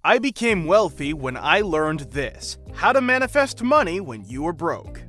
I became wealthy when I learned this: how to manifest money when you are broke.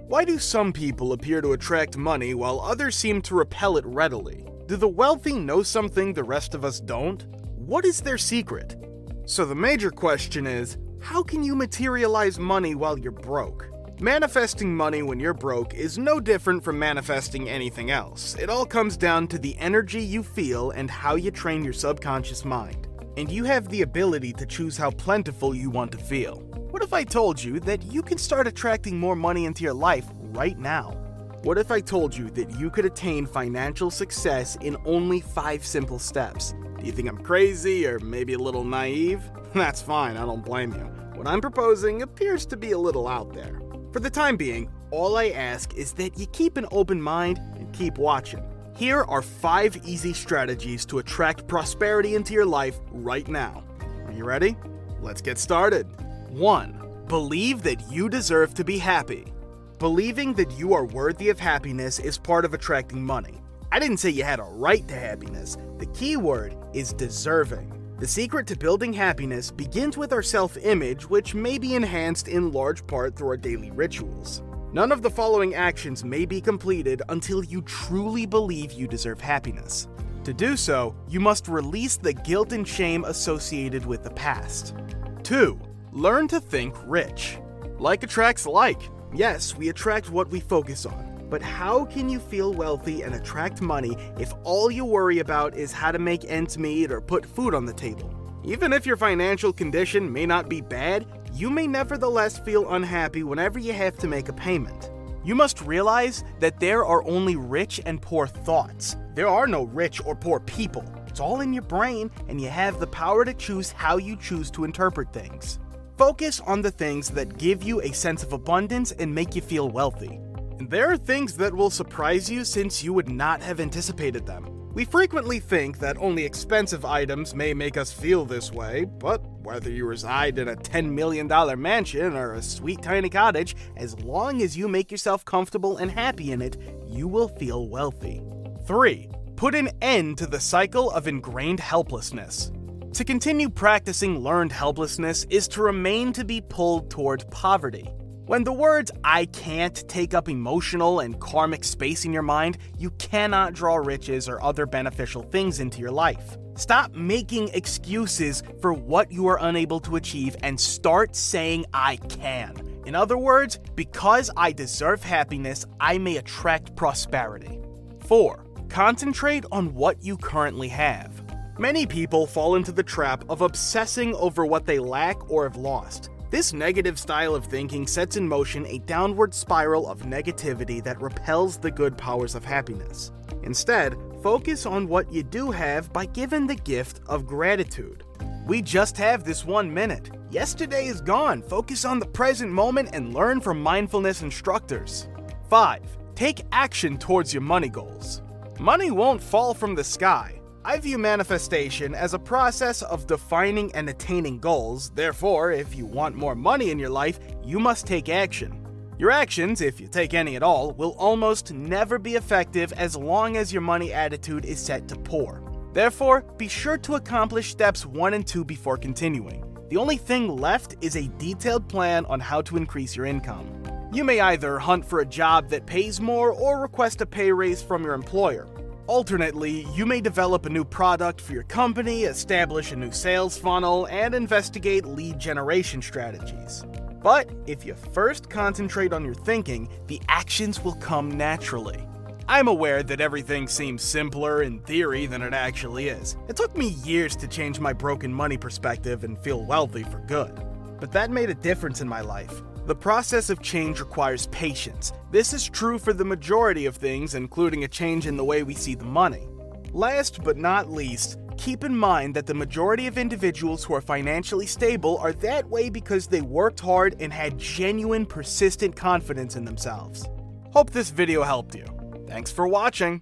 Why do some people appear to attract money while others seem to repel it readily? Do the wealthy know something the rest of us don't? What is their secret? So the major question is, how can you materialize money while you're broke? Manifesting money when you're broke is no different from manifesting anything else. It all comes down to the energy you feel and how you train your subconscious mind. And you have the ability to choose how plentiful you want to feel. What if I told you that you can start attracting more money into your life right now? What if I told you that you could attain financial success in only 5 simple steps? Do you think I'm crazy or maybe a little naive? That's fine, I don't blame you. What I'm proposing appears to be a little out there. For the time being, all I ask is that you keep an open mind and keep watching. Here are 5 easy strategies to attract prosperity into your life right now. Are you ready? Let's get started. 1. Believe that you deserve to be happy. Believing that you are worthy of happiness is part of attracting money. I didn't say you had a right to happiness. The key word is deserving. The secret to building happiness begins with our self-image, which may be enhanced in large part through our daily rituals. None of the following actions may be completed until you truly believe you deserve happiness. To do so, you must release the guilt and shame associated with the past. 2. Learn to think rich. Like attracts like. Yes, we attract what we focus on. But how can you feel wealthy and attract money if all you worry about is how to make ends meet or put food on the table? Even if your financial condition may not be bad, you may nevertheless feel unhappy whenever you have to make a payment. You must realize that there are only rich and poor thoughts. There are no rich or poor people. It's all in your brain, and you have the power to choose how you choose to interpret things. Focus on the things that give you a sense of abundance and make you feel wealthy. And there are things that will surprise you since you would not have anticipated them. We frequently think that only expensive items may make us feel this way, but whether you reside in a $10 million mansion or a sweet tiny cottage, as long as you make yourself comfortable and happy in it, you will feel wealthy. 3. Put an end to the cycle of ingrained helplessness. To continue practicing learned helplessness is to remain to be pulled toward poverty. When the words "I can't" take up emotional and karmic space in your mind, you cannot draw riches or other beneficial things into your life. Stop making excuses for what you are unable to achieve and start saying "I can." In other words, because I deserve happiness, I may attract prosperity. 4. Concentrate on what you currently have. Many people fall into the trap of obsessing over what they lack or have lost. This negative style of thinking sets in motion a downward spiral of negativity that repels the good powers of happiness. Instead, focus on what you do have by giving the gift of gratitude. We just have this 1 minute. Yesterday is gone. Focus on the present moment and learn from mindfulness instructors. 5. Take action towards your money goals. Money won't fall from the sky. I view manifestation as a process of defining and attaining goals. Therefore, if you want more money in your life, you must take action. Your actions, if you take any at all, will almost never be effective as long as your money attitude is set to poor. Therefore, be sure to accomplish steps 1 and 2 before continuing. The only thing left is a detailed plan on how to increase your income. You may either hunt for a job that pays more or request a pay raise from your employer. Alternately, you may develop a new product for your company, establish a new sales funnel, and investigate lead generation strategies. But if you first concentrate on your thinking, the actions will come naturally. I'm aware that everything seems simpler in theory than it actually is. It took me years to change my broken money perspective and feel wealthy for good. But that made a difference in my life. The process of change requires patience. This is true for the majority of things, including a change in the way we see the money. Last but not least, keep in mind that the majority of individuals who are financially stable are that way because they worked hard and had genuine, persistent confidence in themselves. Hope this video helped you. Thanks for watching.